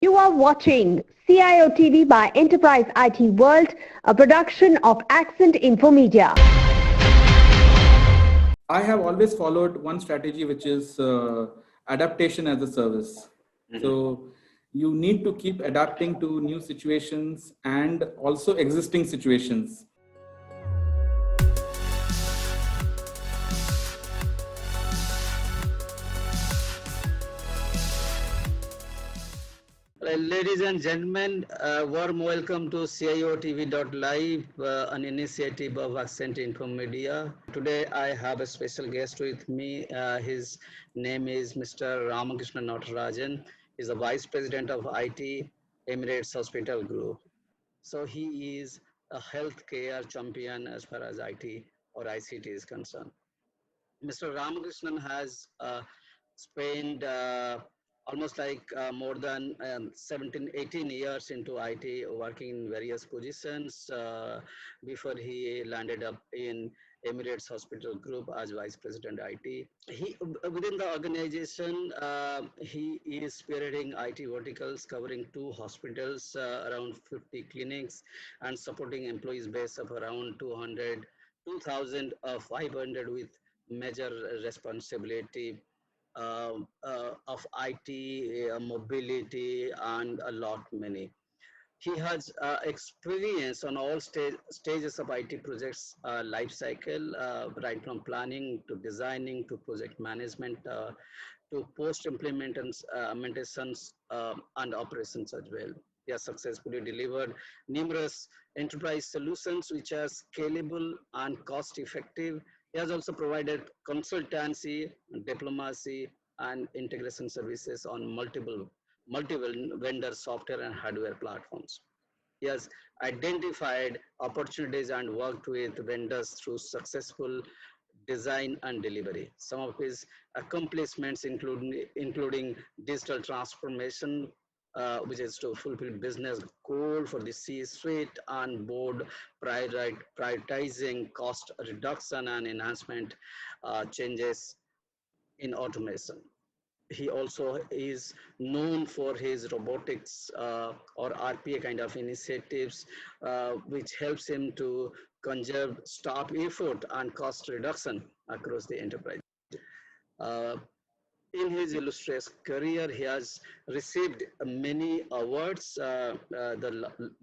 You are watching CIOTV by Enterprise IT World, a production of Accent Infomedia. I have always followed one strategy, which is adaptation as a service. So you need to keep adapting to new situations and also existing situations. Ladies and gentlemen, warm welcome to CIOTV.live, an initiative of Accent Infomedia. Today I have a special guest with me. His name is Mr. Ramakrishnan Natarajan. He's the Vice President of IT, Emirates Hospital Group. So he is a healthcare champion as far as IT or ICT is concerned. Mr. Ramakrishnan has spent almost like more than 17, 18 years into IT, working in various positions before he landed up in Emirates Hospital Group as Vice President IT. Within the organization, he is spearheading IT verticals covering 2 hospitals, around 50 clinics, and supporting employees base of around 2,500 with major responsibility of IT, mobility, and a lot many. He has experience on all stages of IT projects life cycle, right from planning to designing to project management to post-implementations and operations as well. He has successfully delivered numerous enterprise solutions which are scalable and cost-effective. He has also provided consultancy, diplomacy, and integration services on multiple vendor software and hardware platforms. He has identified opportunities and worked with vendors through successful design and delivery. Some of his accomplishments including digital transformation, which is to fulfill business goal for the C-suite and board, prioritizing cost reduction and enhancement changes in automation. He also is known for his robotics or RPA kind of initiatives, which helps him to conserve staff effort and cost reduction across the enterprise. In his illustrious career, he has received many awards. The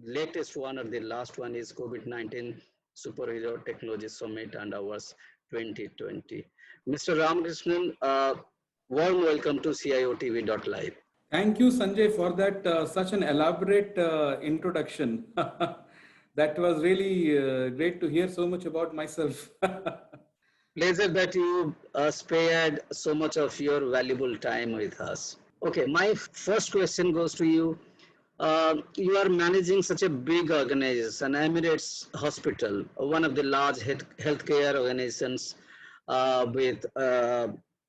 latest one or the last one is COVID-19 Superhero Technology Summit and Awards 2020. Mr. Ramakrishnan, warm welcome to CIOTV.live. Thank you, Sanjay, for that such an elaborate introduction. That was really great to hear so much about myself. Pleasure that you spared so much of your valuable time with us. Okay, my first question goes to you. You are managing such a big organization, Emirates Hospital, one of the large healthcare organizations with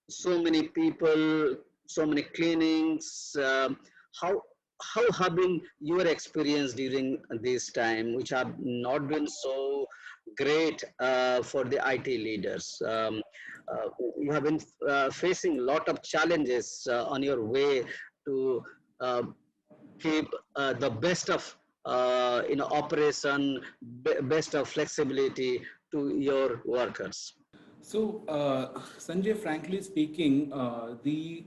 so many people, so many clinics. How have been your experience during this time, which have not been so great for the IT leaders? You have been facing a lot of challenges on your way to keep the best of operation, best of flexibility to your workers. So, Sanjay, frankly speaking, the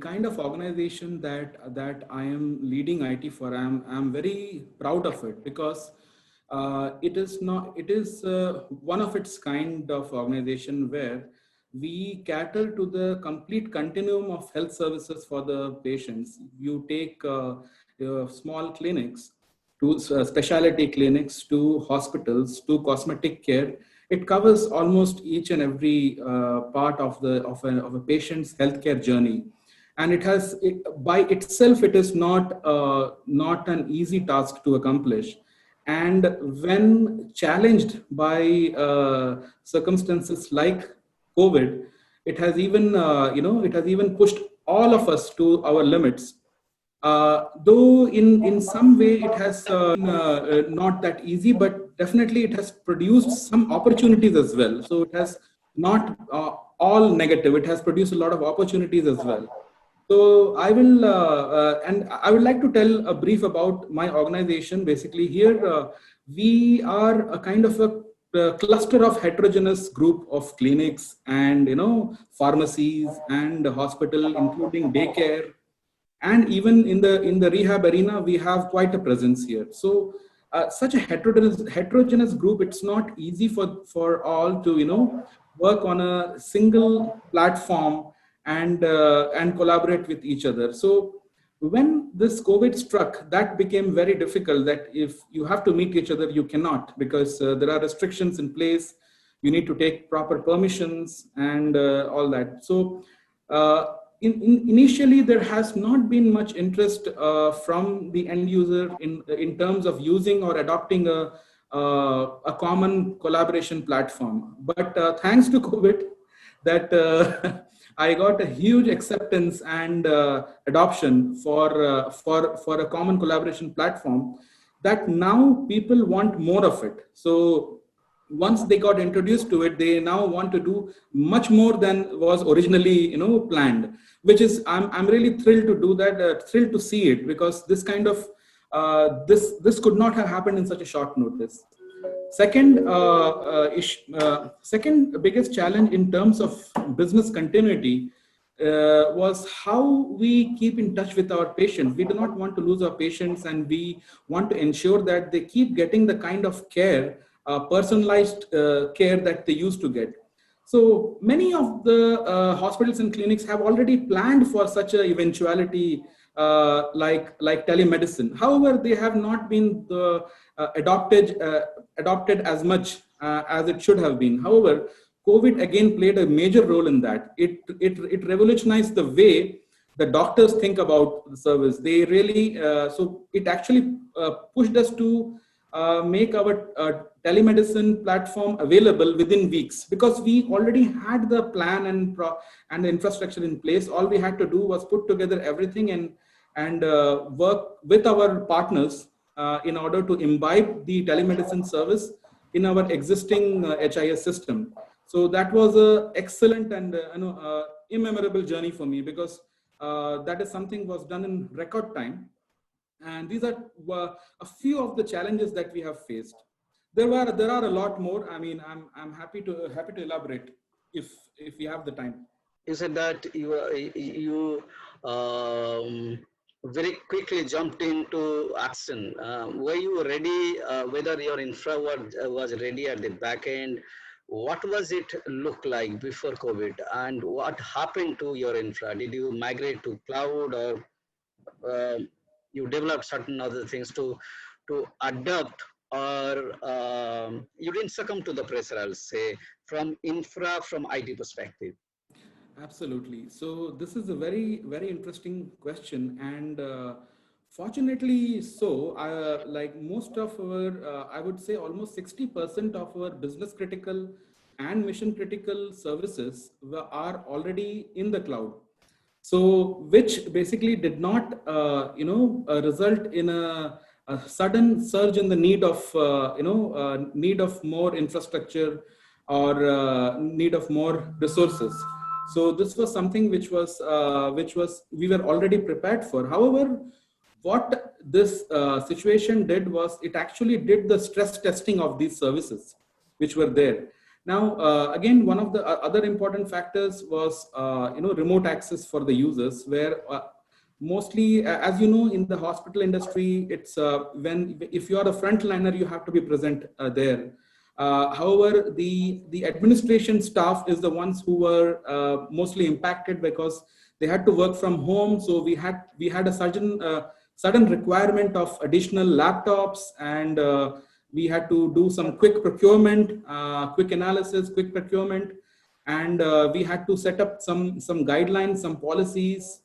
kind of organization that I am leading IT for, I'm very proud of it, because it is one of its kind of organization where we cater to the complete continuum of health services for the patients. You take small clinics to specialty clinics to hospitals to cosmetic care. It covers almost each and every part of a patient's healthcare journey, and by itself it is not an easy task to accomplish. And when challenged by circumstances like COVID, it has even pushed all of us to our limits. Though in some way it has not that easy, but definitely it has produced some opportunities as well. So it has not all negative. It has produced a lot of opportunities as well. So I will, and I would like to tell a brief about my organization. Basically, here we are a kind of a cluster of heterogeneous group of clinics and pharmacies and hospital, including daycare, and even in the rehab arena, we have quite a presence here. So such a heterogeneous group, it's not easy for all to work on a single platform and collaborate with each other. So when this COVID struck, that became very difficult. That if you have to meet each other, you cannot, because there are restrictions in place. You need to take proper permissions and all that. So initially, there has not been much interest from the end user in terms of using or adopting a common collaboration platform. But thanks to COVID, that I got a huge acceptance and adoption for a common collaboration platform, that now people want more of it. So once they got introduced to it, they now want to do much more than was originally planned, which is I'm really thrilled to do that, thrilled to see it, because this kind of this could not have happened in such a short notice. Second biggest challenge in terms of business continuity was how we keep in touch with our patients. We do not want to lose our patients, and we want to ensure that they keep getting the kind of care, personalized care that they used to get. So many of the hospitals and clinics have already planned for such a eventuality, like telemedicine. However, they have not been adopted as much as it should have been. However, COVID again played a major role in that. It revolutionized the way the doctors think about the service. They really so it actually pushed us to make our telemedicine platform available within weeks, because we already had the plan and the infrastructure in place. All we had to do was put together everything and work with our partners in order to imbibe the telemedicine service in our existing HIS system. So that was a excellent and immemorable journey for me, because that is something was done in record time. And these are a few of the challenges that we have faced. There are a lot more. I mean, I'm happy to elaborate if we have the time. You said that you very quickly jumped into action. Were you ready? Whether your infra was ready at the back end? What was it look like before COVID, and what happened to your infra? Did you migrate to cloud, or you developed certain other things to adapt, or you didn't succumb to the pressure, I'll say, from IT perspective? Absolutely. So this is a very, very interesting question, and fortunately, so like most of our, I would say almost 60% of our business critical and mission critical services are already in the cloud. So which basically did not, result in a sudden surge in the need of, need of more infrastructure or need of more resources. So this was something which was we were already prepared for. However, what this situation did was it actually did the stress testing of these services which were there. Now, again, one of the other important factors was remote access for the users, where mostly, as you know, in the hospital industry, it's if you are a frontliner, you have to be present there. However, the administration staff is the ones who were mostly impacted because they had to work from home. So we had a sudden requirement of additional laptops, and we had to do some quick procurement, quick analysis, quick procurement, and we had to set up some guidelines, some policies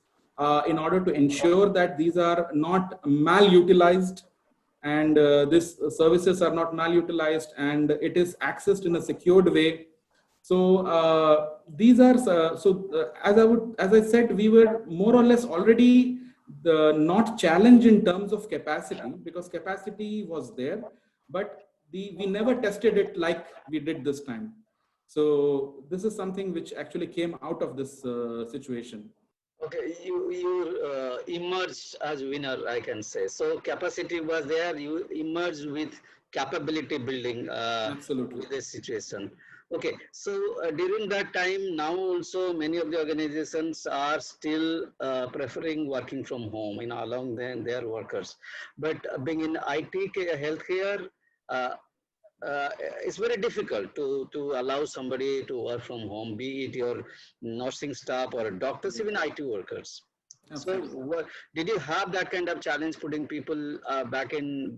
in order to ensure that these are not malutilized, and these services are not malutilized, and it is accessed in a secured way. So these are as I said, we were more or less already not challenged in terms of capacity, because capacity was there, but we never tested it like we did this time. So this is something which actually came out of this situation. Okay, you emerged as winner, I can say. So capacity was there. You emerged with capability building Absolutely. with this situation. Okay, so during that time, now also many of the organizations are still preferring working from home, along their workers. But being in IT healthcare, uh, uh, it's very difficult to allow somebody to work from home, be it your nursing staff or doctors, Yeah, even IT workers. So, absolutely. did you have that kind of challenge putting people back in,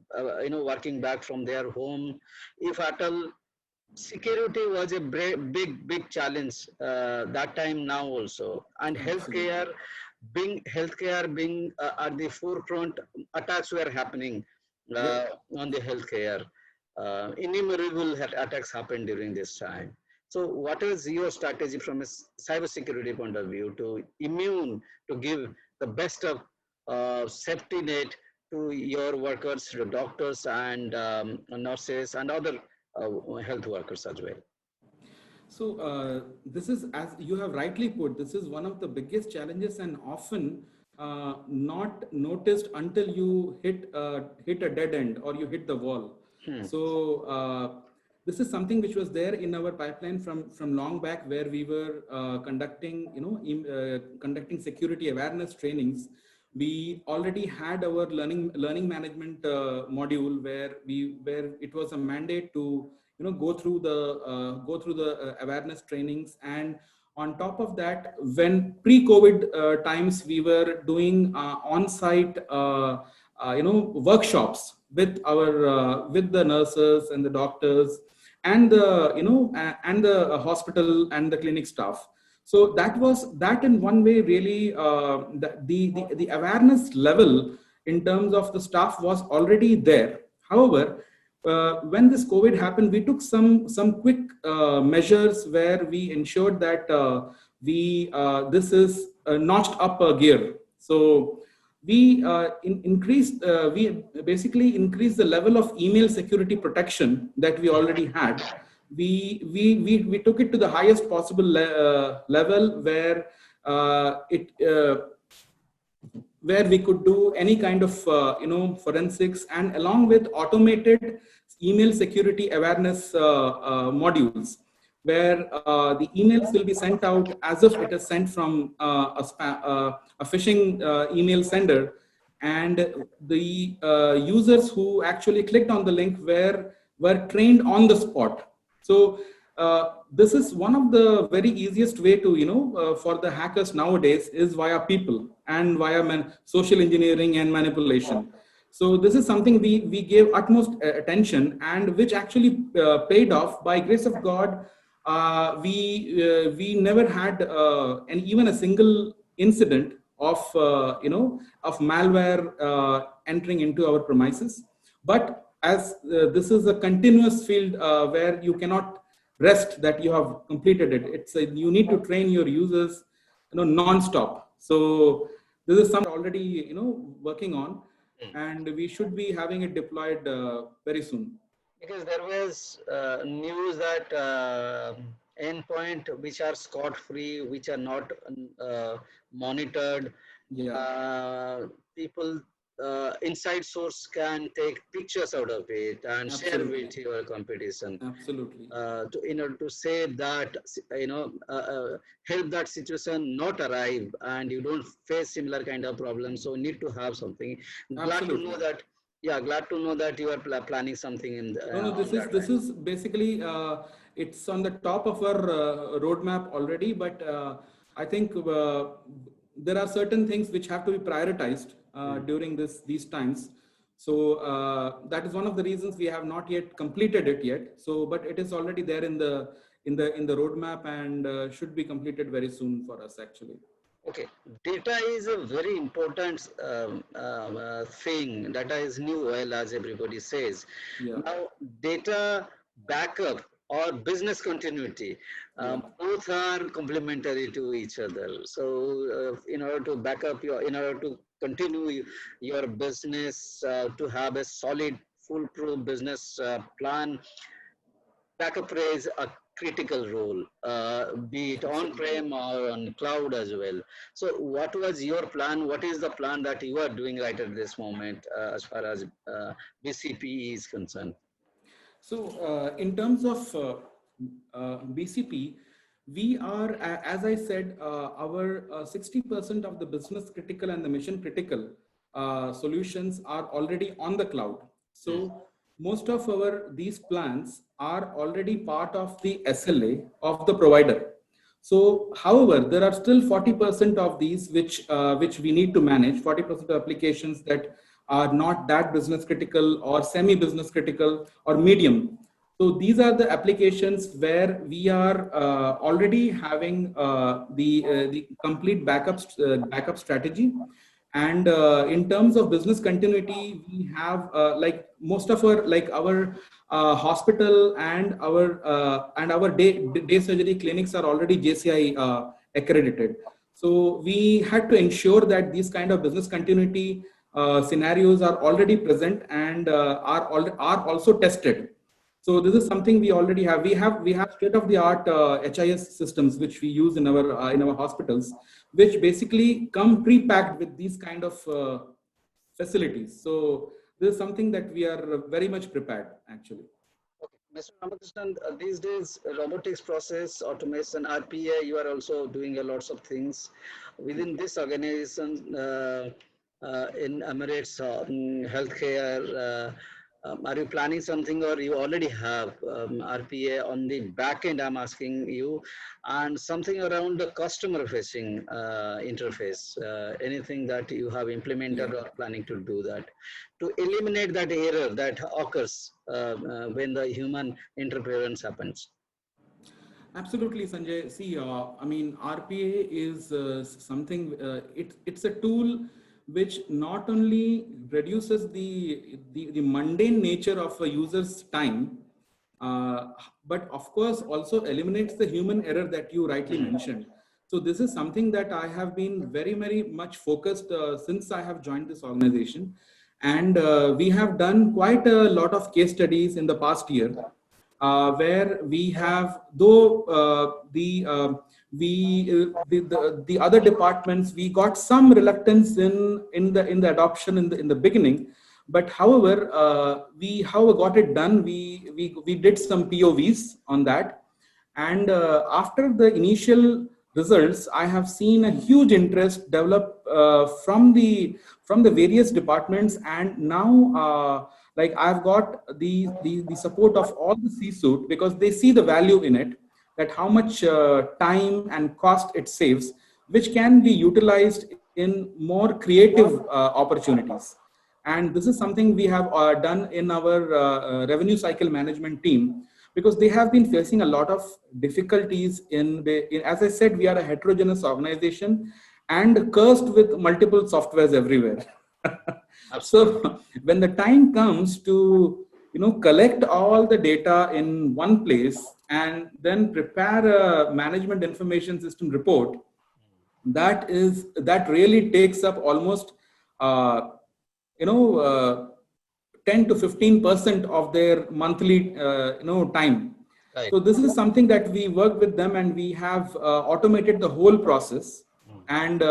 working back from their home? If at all, security was a big challenge that time now also, and Absolutely. healthcare being at the forefront, attacks were happening Yep. uh, on the healthcare. Innumerable attacks happened during this time. So, what is your strategy from a cyber security point of view to immune, to give the best of safety net to your workers, the doctors and nurses and other health workers as well? So this is, as you have rightly put, this is one of the biggest challenges, and often not noticed until you hit a dead end or you hit the wall. Hmm. So this is something which was there in our pipeline from long back, where we were conducting, conducting security awareness trainings. We already had our learning management module, where it was a mandate to go through the awareness trainings. And on top of that, when pre-COVID times, we were doing on-site workshops with our with the nurses and the doctors and the and the hospital and the clinic staff. So that in one way really the awareness level in terms of the staff was already there. However, when this COVID happened, we took some quick measures where we ensured that we this is notched up a gear. So we basically increased the level of email security protection that we already had. We took it to the highest possible level, where we could do any kind of forensics, and along with automated email security awareness modules, where the emails will be sent out as if it is sent from a phishing email sender, and the users who actually clicked on the link were trained on the spot. So this is one of the very easiest way to for the hackers nowadays, is via people and via social engineering and manipulation. So this is something we gave utmost attention, and which actually paid off by grace of God. We never had even a single incident of malware entering into our premises. But as this is a continuous field where you cannot rest that you have completed it. You need to train your users non-stop. So this is something already working on, and we should be having it deployed very soon. Because there was news that endpoint which are scot free, which are not monitored, Yeah, people inside source can take pictures out of it and share absolutely. with your competition. Absolutely. To in order to say that help that situation not arrive and you don't face similar kind of problems, so need to have something. Glad to know Absolutely. that, yeah, glad to know that you are planning something No, on that this line. is basically it's on the top of our roadmap already, but I think there are certain things which have to be prioritized during these times. So that is one of the reasons we have not yet completed it yet. So, but it is already there in the roadmap, and should be completed very soon for us actually. Okay, data is a very important thing. Data is new oil, as everybody says. Yeah, Now, data backup or business continuity, yeah, both are complementary to each other. So, in order to back up in order to continue your business, to have a solid, foolproof business plan, backup is critical role, be it on-prem or on cloud as well. So what was your plan? What is the plan that you are doing right at this moment as far as BCP is concerned? So, in terms of BCP, we are, as I said, our 60% of the business critical and the mission critical solutions are already on the cloud. So, most of our these plans are already part of the SLA of the provider. So, however, there are still 40% of these which we need to manage. 40% of applications that are not that business critical or semi business critical or medium. So these are the applications where we are already having the complete backup strategy. And in terms of business continuity, we have like most of our hospital and our day surgery clinics are already JCI accredited. So we had to ensure that these kind of business continuity scenarios are already present and are also tested. So this is something we already have. We have state-of-the-art HIS systems which we use in our hospitals, which basically come pre-packed with these kind of facilities. So this is something that we are very much prepared actually. Okay. Mr. Ramakrishnan, these days, robotics process, automation, RPA, you are also doing a lots of things within this organization in Emirates healthcare. Are you planning something or you already have RPA on the back end? I'm asking you, and something around the customer facing interface, anything that you have implemented or planning to do that to eliminate that error that occurs when the human interference happens. Absolutely, Sanjay. See, I mean, RPA is something. It's a tool which not only reduces the mundane nature of a user's time, uh, but of course also eliminates the human error that you rightly mentioned. So this is something that I have been very much focused since I have joined this organization, and we have done quite a lot of case studies in the past year where we have, though the other departments, we got some reluctance in the adoption in the beginning, but however we however got it done. We did some POVs on that, and after the initial results, I have seen a huge interest develop from the various departments, and now like I've got the support of all the C-suite because they see the value in it, that how much time and cost it saves, which can be utilized in more creative opportunities. And this is something we have done in our revenue cycle management team, because they have been facing a lot of difficulties as I said, we are a heterogeneous organization and cursed with multiple softwares everywhere. So when the time comes to collect all the data in one place and then prepare a management information system report, that really takes up almost uh, you know uh, 10 to 15% of their monthly time. Right. So this is something that we work with them, and we have automated the whole process. And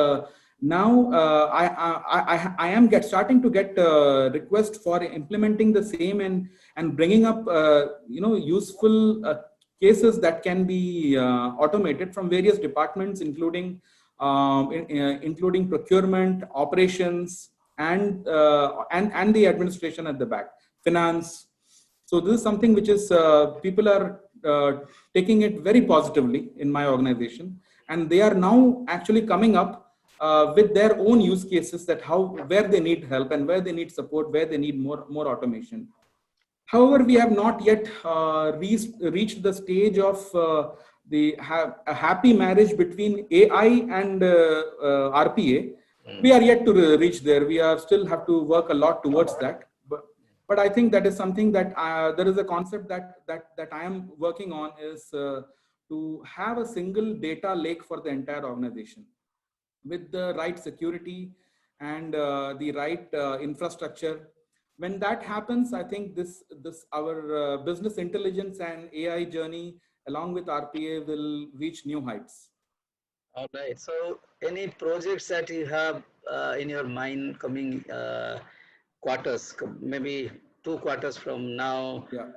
now I am starting to get requests for implementing the same and bringing up useful cases that can be automated from various departments, including procurement, operations, and the administration at the back, finance. So this is something which is people are taking it very positively in my organization, and they are now actually coming up with their own use cases, that where they need help and where they need support, where they need more automation. However, we have not yet reached the stage of a happy marriage between AI and RPA. We are yet to reach there. We are still have to work a lot towards that. But I think that is something that there is a concept that I am working on, is to have a single data lake for the entire organization with the right security and the right infrastructure. When that happens, I think this our business intelligence and AI journey along with RPA, will reach new heights. All right. So, any projects that you have in your mind coming quarters, maybe 2 quarters from now, Yeah,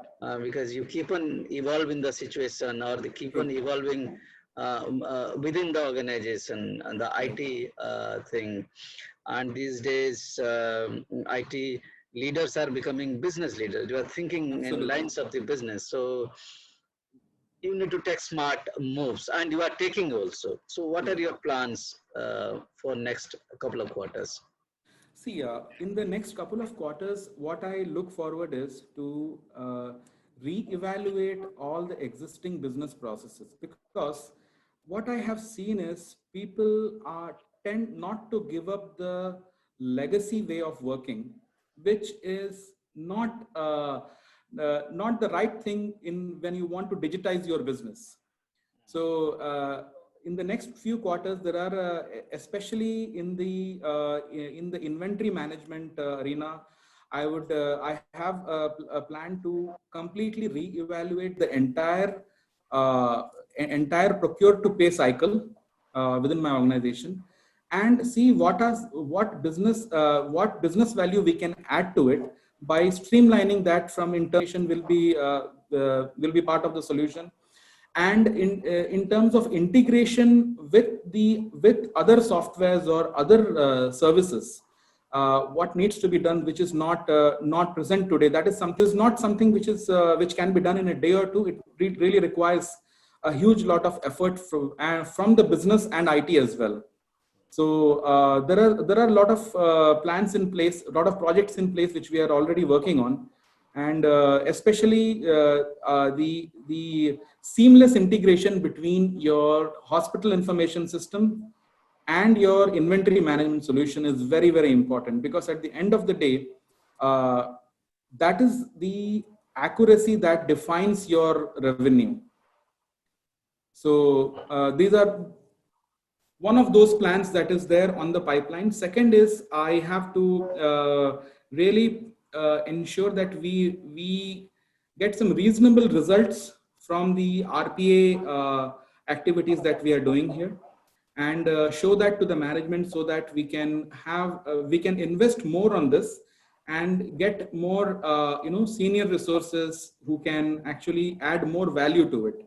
because you keep on evolving the situation, or they keep on true. evolving within the organization and the Right. IT thing. And these days, IT leaders are becoming business leaders. You are thinking in Absolutely. lines of the business. So you need to take smart moves, and you are taking also. So what are Yeah. your plans for next couple of quarters? See, in the next couple of quarters, what I look forward is to re-evaluate all the existing business processes, because what I have seen is people are tend not to give up the legacy way of working, which is not the right thing in when you want to digitize your business. So in the next few quarters, there are especially in the inventory management arena, I have a plan to completely re-evaluate the uh, entire procure to pay cycle within my organization, and see what business value we can add to it by streamlining that from internalization will be part of the solution. And in terms of integration with other softwares or other services, what needs to be done, which is not present today, that is not something which can be done in a day or two. It really requires a huge lot of effort from the business and IT as well. So there are a lot of plans in place, a lot of projects in place which we are already working on, and especially the seamless integration between your hospital information system and your inventory management solution is very important, because at the end of the day, uh, that is the accuracy that defines your revenue. So these are one of those plans that is there on the pipeline. Second is I have to really ensure that we get some reasonable results from the RPA activities that we are doing here, and show that to the management, so that we can invest more on this and get more senior resources who can actually add more value to it.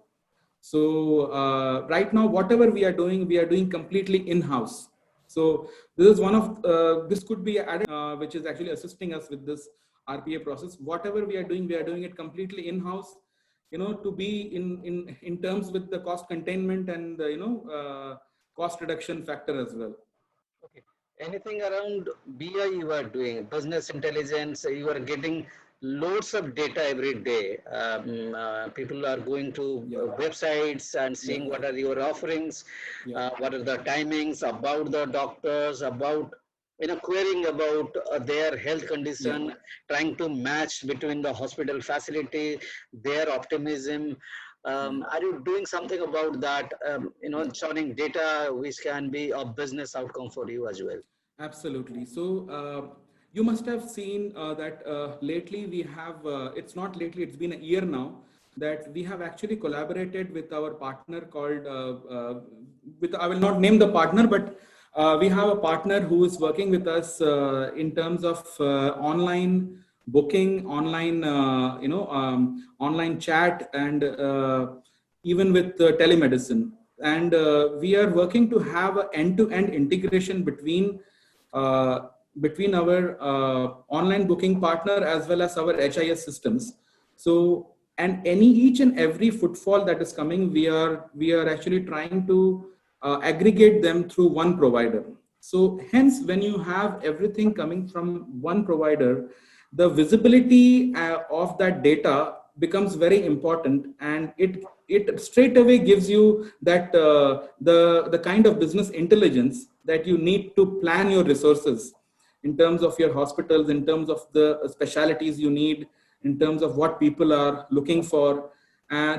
So right now, whatever we are doing completely in-house. So this is one of this could be added, which is actually assisting us with this RPA process. Whatever we are doing it completely in-house. To be in terms with the cost containment and cost reduction factor as well. Okay. Anything around BI you are doing, business intelligence, you are getting loads of data every day. People are going to Yeah, websites and yeah, seeing what are your offerings, yeah, what are the timings about the doctors, about querying about their health yeah. condition, trying to match between the hospital facility, their optimism. Yeah. Are you doing something about that? Yeah. Showing data which can be a business outcome for you as well. Absolutely. So you must have seen that lately we have, it's not lately, it's been a year now, that we have actually collaborated with our partner called, I will not name the partner, but we have a partner who is working with us in terms of online booking, online chat, and even with telemedicine. And we are working to have an end-to-end integration uh, between our online booking partner as well as our HIS systems. So, and each and every footfall that is coming, we are actually trying to aggregate them through one provider. So hence, when you have everything coming from one provider, the visibility of that data becomes very important, and it straight away gives you that the kind of business intelligence that you need to plan your resources in terms of your hospitals, in terms of the specialities you need, in terms of what people are looking for.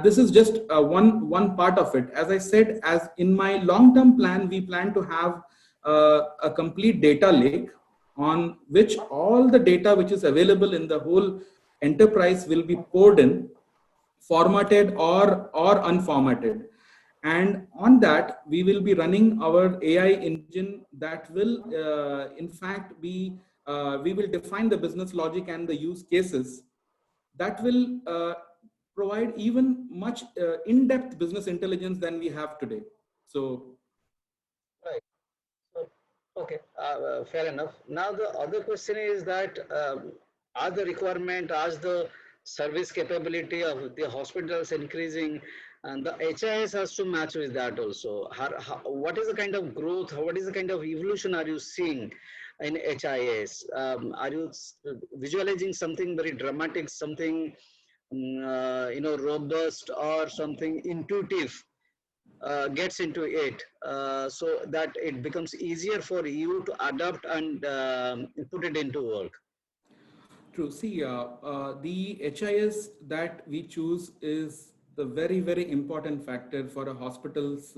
This is just one part of it. As I said, as in my long term plan, we plan to have a complete data lake on which all the data which is available in the whole enterprise will be poured in, formatted or unformatted. And on that, we will be running our AI engine that will, in fact, we will define the business logic and the use cases that will provide even much in-depth business intelligence than we have today. So, Right. So, okay, fair enough. Now the other question is that are the requirement, as the service capability of the hospitals increasing, and the HIS has to match with that also. What is the kind of growth? What is the kind of evolution are you seeing in HIS? Are you visualizing something very dramatic, something robust, or something intuitive? Gets into it, so that it becomes easier for you to adapt and put it into work. true. See, the HIS that we choose is the very, very important factor for a hospital's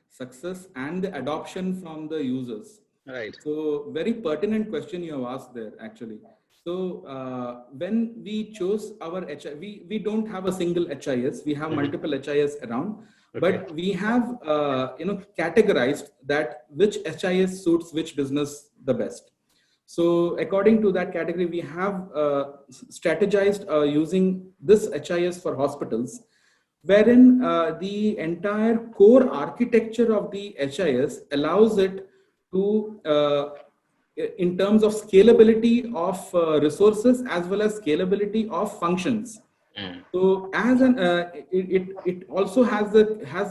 success and the adoption from the users. Right. So, very pertinent question you have asked there, actually. So, when we chose our HIS, we don't have a single HIS. We have multiple HIS around, but we have categorized that which HIS suits which business the best. So according to that category, we have strategized using this HIS for hospitals, wherein the entire core architecture of the HIS allows it to, in terms of scalability of resources as well as scalability of functions. So as it also has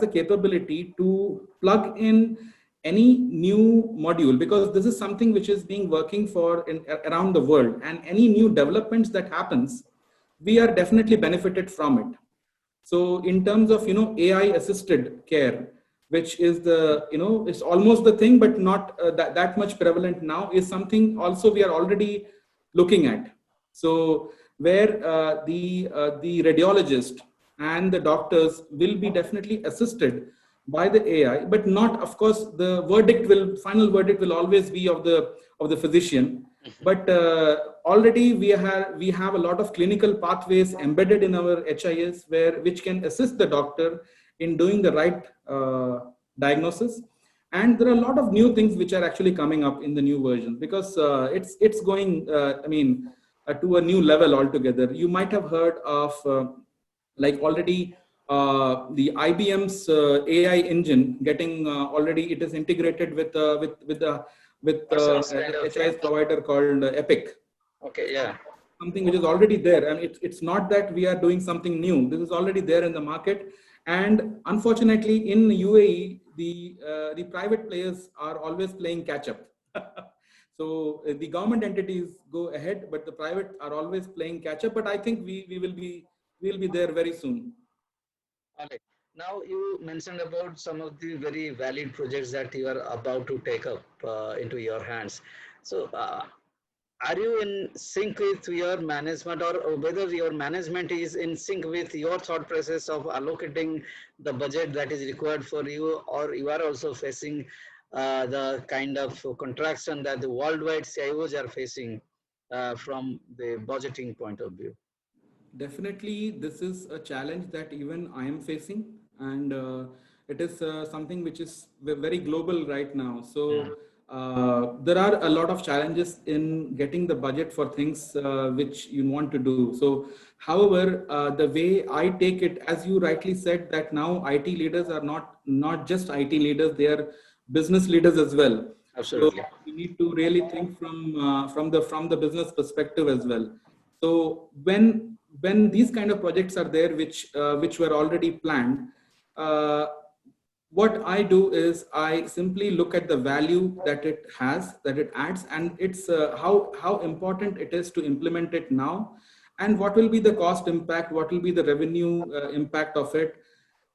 the capability to plug in any new module, because this is something which is being working for around the world, and any new developments that happens, we are definitely benefited from it. So in terms of AI assisted care, which is it's almost the thing, but not that much prevalent now, is something also we are already looking at. So where the radiologist and the doctors will be definitely assisted by the AI, but not, of course, the final verdict will always be of the physician. But already we have a lot of clinical pathways embedded in our HIS, which can assist the doctor in doing the right diagnosis. And there are a lot of new things which are actually coming up in the new version, because it's going to a new level altogether. You might have heard of like already the IBM's AI engine getting already, it is integrated with HIS provider called Epic. Okay, yeah. Something which is already there, and it's not that we are doing something new. This is already there in the market, and unfortunately, in UAE, the private players are always playing catch up. So the government entities go ahead, but the private are always playing catch up. But I think we'll be there very soon. All right. Now you mentioned about some of the very valid projects that you are about to take up into your hands. So are you in sync with your management, or whether your management is in sync with your thought process of allocating the budget that is required for you, or you are also facing the kind of contraction that the worldwide CIOs are facing from the budgeting point of view? Definitely, this is a challenge that even I am facing, and it is something which is very global right now. So there are a lot of challenges in getting the budget for things which you want to do. So, however, the way I take it, as you rightly said, that now IT leaders are not just IT leaders; they are business leaders as well. Absolutely. So we need to really think from the business perspective as well. So when these kind of projects are there, which were already planned, uh, what I do is I simply look at the value that it has, that it adds, and it's how important it is to implement it now, and what will be the cost impact, what will be the revenue impact of it,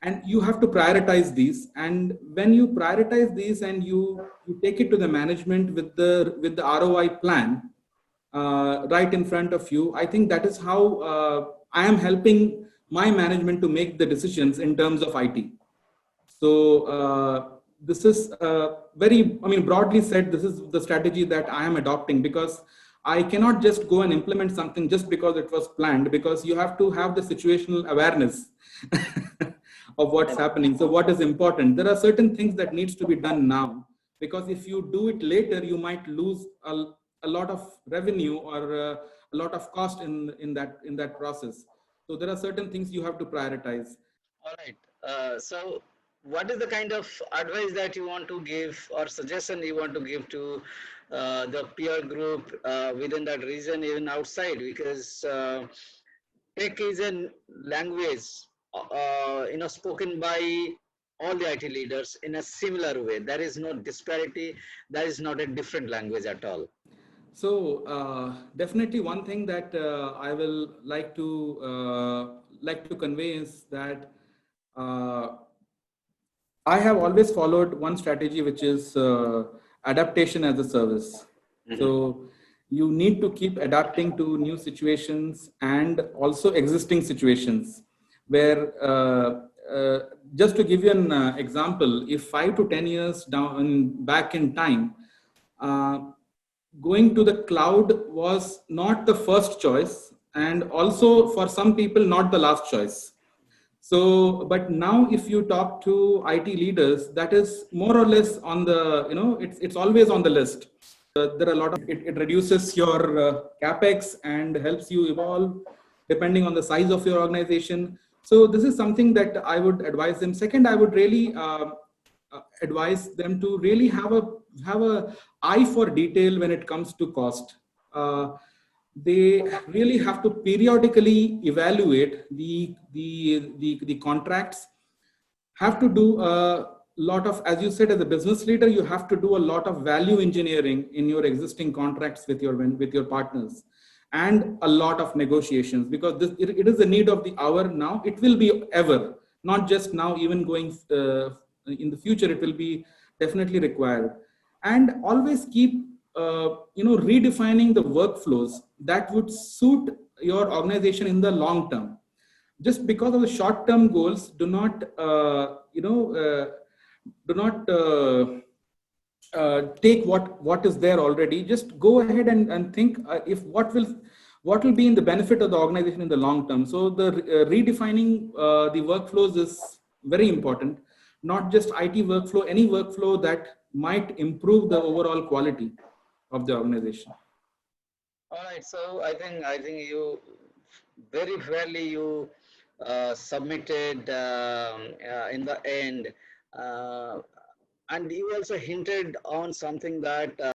and you have to prioritize these. And when you prioritize these and you take it to the management with the ROI plan right in front of you, I think that is how I am helping my management to make the decisions in terms of IT. So this is very, I mean, broadly said, this is the strategy that I am adopting, because I cannot just go and implement something just because it was planned, because you have to have the situational awareness of what's happening. So what is important? There are certain things that needs to be done now, because if you do it later, you might lose a lot of revenue or a lot of cost in that process. So there are certain things you have to prioritize. All right. So, what is the kind of advice that you want to give or suggestion you want to give to the peer group within that region, even outside? Because tech is a language, spoken by all the IT leaders in a similar way. There is no disparity. There is not a different language at all. So definitely one thing that I will like to convey is that uh, I have always followed one strategy, which is adaptation as a service. So you need to keep adapting to new situations and also existing situations where just to give you an example, if 5 to 10 years back in time, uh, going to the cloud was not the first choice, and also for some people not the last choice. So, but now if you talk to IT leaders, that is more or less on the, it's always on the list. There are a lot of, it reduces your capex and helps you evolve depending on the size of your organization. So this is something that I would advise them. Second, I would really advise them to really have a eye for detail when it comes to cost. They really have to periodically evaluate the contracts, have to do a lot of, as you said, as a business leader, you have to do a lot of value engineering in your existing contracts with your partners, and a lot of negotiations, because it is the need of the hour now. It will be ever, not just now, even going in the future, it will be definitely required. And always keep redefining the workflows that would suit your organization in the long term. Just because of the short term goals, do not take what is there already. Just go ahead and think, if what will be in the benefit of the organization in the long term. So the redefining the workflows is very important. Not just IT workflow, any workflow that might improve the overall quality of the organization. All right. So I think you very fairly you submitted in the end, and you also hinted on something that